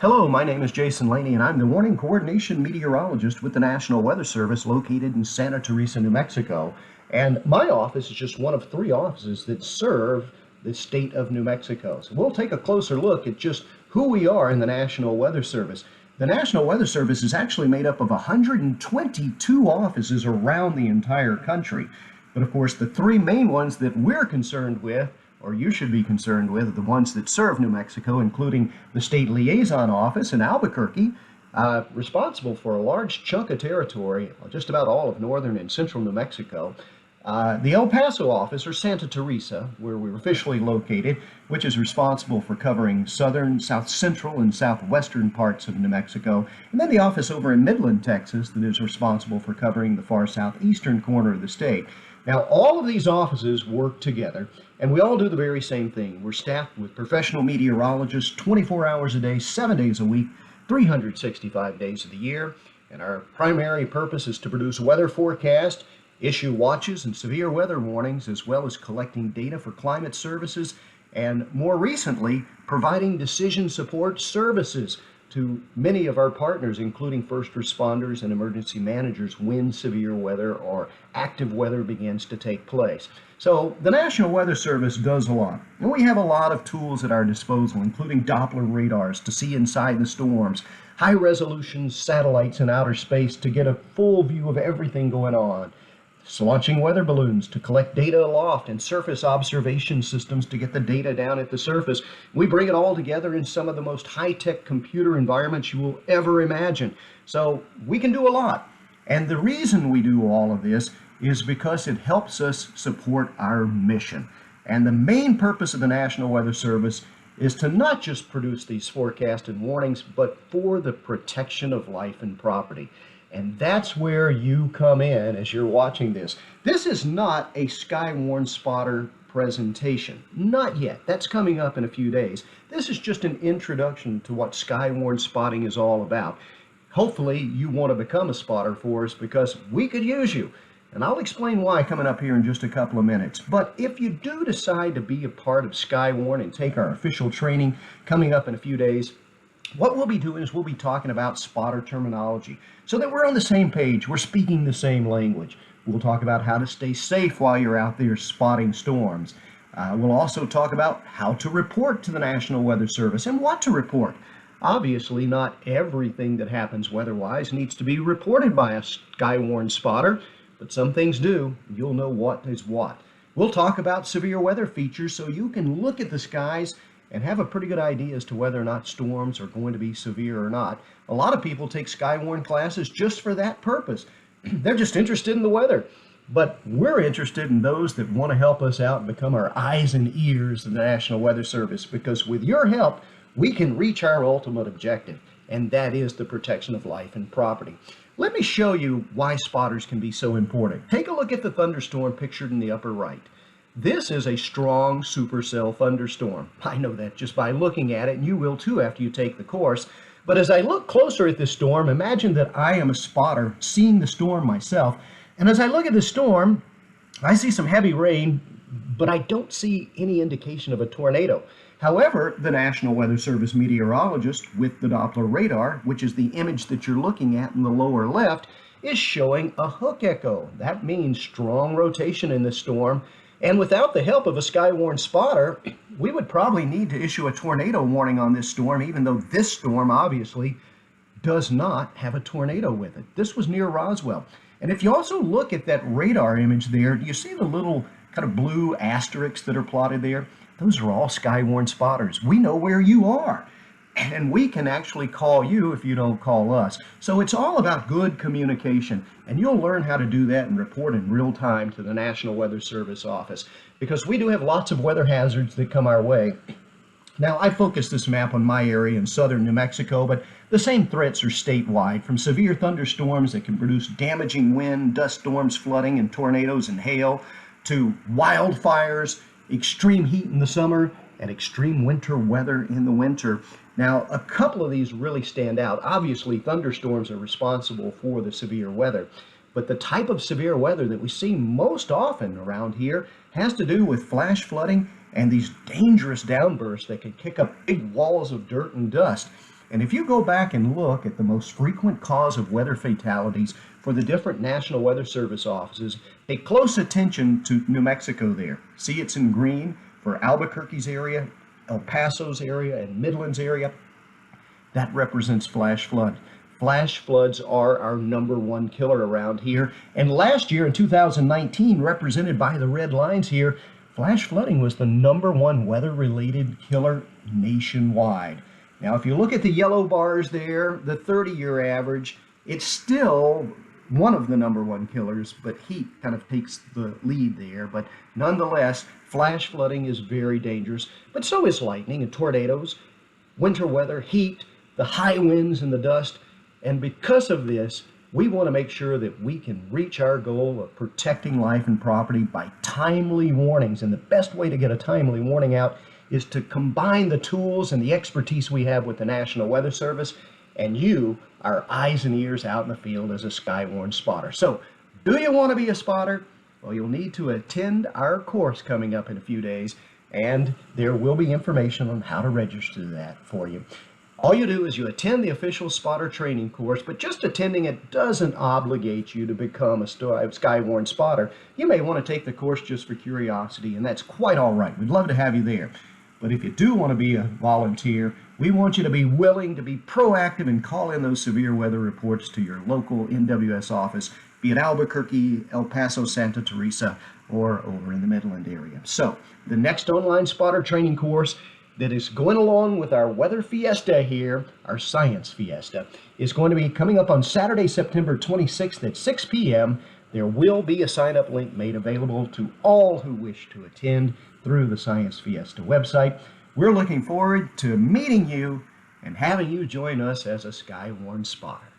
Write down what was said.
Hello, my name is Jason Laney, and I'm the Warning Coordination Meteorologist with the National Weather Service located in Santa Teresa, New Mexico. And my office is just one of 3 offices that serve the state of New Mexico. So we'll take a closer look at just who we are in the National Weather Service. The National Weather Service is actually made up of 122 offices around the entire country. But of course, the 3 main ones that we're concerned with, or you should be concerned with, the ones that serve New Mexico, including the State Liaison Office in Albuquerque, responsible for a large chunk of territory, just about all of northern and central New Mexico. The El Paso office, or Santa Teresa, where we're officially located, which is responsible for covering southern, south central, and southwestern parts of New Mexico. And then the office over in Midland, Texas, that is responsible for covering the far southeastern corner of the state. Now, all of these offices work together, and we all do the very same thing. We're staffed with professional meteorologists 24 hours a day, 7 days a week, 365 days of the year. And our primary purpose is to produce weather forecasts, issue watches and severe weather warnings, as well as collecting data for climate services, and more recently, providing decision support services to many of our partners, including first responders and emergency managers, when severe weather or active weather begins to take place. So the National Weather Service does a lot. And we have a lot of tools at our disposal, including Doppler radars to see inside the storms, high-resolution satellites in outer space to get a full view of everything going on, launching weather balloons to collect data aloft, and surface observation systems to get the data down at the surface. We bring it all together in some of the most high-tech computer environments you will ever imagine. So we can do a lot. And the reason we do all of this is because it helps us support our mission. And the main purpose of the National Weather Service is to not just produce these forecasts and warnings, but for the protection of life and property. And that's where you come in as you're watching this. This is not a Skywarn spotter presentation. Not yet. That's coming up in a few days. This is just an introduction to what Skywarn spotting is all about. Hopefully you want to become a spotter for us, because we could use you. And I'll explain why coming up here in just a couple of minutes. But if you do decide to be a part of Skywarn and take our official training coming up in a few days, what we'll be doing is we'll be talking about spotter terminology so that we're on the same page, we're speaking the same language. We'll talk about how to stay safe while you're out there spotting storms. We'll also talk about how to report to the National Weather Service and what to report. Obviously, not everything that happens weather-wise needs to be reported by a Skywarn spotter, but some things do. You'll know what is what. We'll talk about severe weather features so you can look at the skies and have a pretty good idea as to whether or not storms are going to be severe or not. A lot of people take Skywarn classes just for that purpose. They're just interested in the weather. But we're interested in those that want to help us out and become our eyes and ears of the National Weather Service, because with your help, we can reach our ultimate objective, and that is the protection of life and property. Let me show you why spotters can be so important. Take a look at the thunderstorm pictured in the upper right. This is a strong supercell thunderstorm. I know that just by looking at it, and you will too after you take the course. But as I look closer at this storm, imagine that I am a spotter seeing the storm myself. And as I look at the storm, I see some heavy rain, but I don't see any indication of a tornado. However, the National Weather Service meteorologist with the Doppler radar, which is the image that you're looking at in the lower left, is showing a hook echo. That means strong rotation in the storm. And without the help of a Skywarn spotter, we would probably need to issue a tornado warning on this storm, even though this storm obviously does not have a tornado with it. This was near Roswell. And if you also look at that radar image there, do you see the little kind of blue asterisks that are plotted there? Those are all Skywarn spotters. We know where you are, and we can actually call you if you don't call us. So it's all about good communication, and you'll learn how to do that and report in real time to the National Weather Service office, because we do have lots of weather hazards that come our way. Now, I focused this map on my area in southern New Mexico, but the same threats are statewide, from severe thunderstorms that can produce damaging wind, dust storms, flooding, and tornadoes and hail, to wildfires, extreme heat in the summer, and extreme winter weather in the winter. Now, a couple of these really stand out. Obviously, thunderstorms are responsible for the severe weather, but the type of severe weather that we see most often around here has to do with flash flooding and these dangerous downbursts that can kick up big walls of dirt and dust. And if you go back and look at the most frequent cause of weather fatalities for the different National Weather Service offices, pay close attention to New Mexico there. See, it's in green for Albuquerque's area, El Paso's area, and Midland's area. That represents flash flood. Flash floods are our #1 killer around here. And last year in 2019, represented by the red lines here, flash flooding was the #1 weather-related killer nationwide. Now, if you look at the yellow bars there, the 30-year average, it's still one of the #1 killers, but heat kind of takes the lead there. But nonetheless, flash flooding is very dangerous, but so is lightning and tornadoes, winter weather, heat, the high winds and the dust. And because of this, we want to make sure that we can reach our goal of protecting life and property by timely warnings. And the best way to get a timely warning out is to combine the tools and the expertise we have with the National Weather Service and you, our eyes and ears out in the field as a Skywarn spotter. So, do you want to be a spotter? Well, you'll need to attend our course coming up in a few days, and there will be information on how to register that for you. All you do is you attend the official spotter training course, but just attending it doesn't obligate you to become a Skywarn spotter. You may want to take the course just for curiosity, and that's quite all right. We'd love to have you there. But if you do want to be a volunteer, we want you to be willing to be proactive and call in those severe weather reports to your local NWS office, be it Albuquerque, El Paso, Santa Teresa, or over in the Midland area. So, the next online spotter training course that is going along with our Weather Fiesta here, our Science Fiesta, is going to be coming up on Saturday, September 26th at 6 p.m. There will be a sign-up link made available to all who wish to attend through the Science Fiesta website. We're looking forward to meeting you and having you join us as a Skywarn spotter.